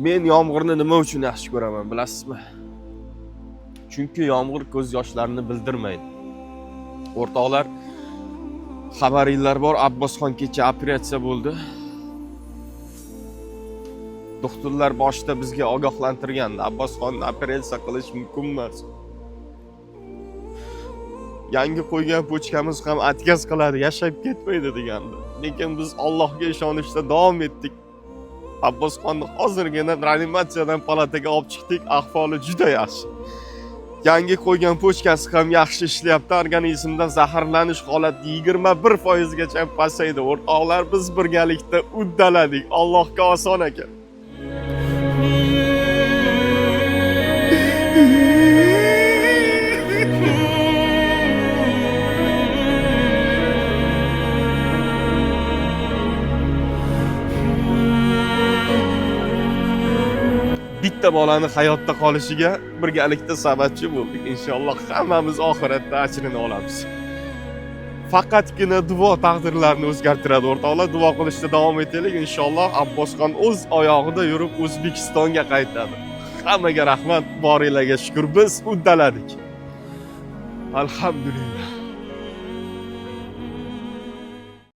Men yomg'irni nima uchun yaxshi ko'raman, bilasizmi? Chunki yomg'ir ko'z yoshlarini bildirmaydi. O'rtoqlar, xabaringlar bor, Abbosxon kecha operatsiya bo'ldi. Doktorlar boshida bizga ogohlantirgandi, Abbosxonni operatsiya qilish mumkin emas. Yangi qo'ygan pochkamiz ham atkaz qiladi, yashab ketmaydi degandi. Lekin biz Allohga ishonishda davom etdik. Abbosxonni hozirgina reanimatsiyadan palataga olib chiqdik, ahvoli juda yaxshi. Yangi qo'ygan pochkasi ham yaxshi ishlayapti. Organizmdan zaharlanish holati 21% gacha pasaydi. O'rtoqlar, biz birgalikda uddaladik. Allohga oson ekan. Bitta bolani hayotda qolishiga birgalikda sababchi bo'ldik. Inshaalloh hammamiz oxiratda ajrini olamiz. Faqatgina duo taqdirlarni o'zgartiradi, o'rtoqlar. Duo qilishda davom etaylik. Inshaalloh Abbosxon o'z oyog'ida yurib O'zbekistonga qaytadi. Hammaga rahmat, boringlarga shukr, biz uddaladik. Alhamdulillah.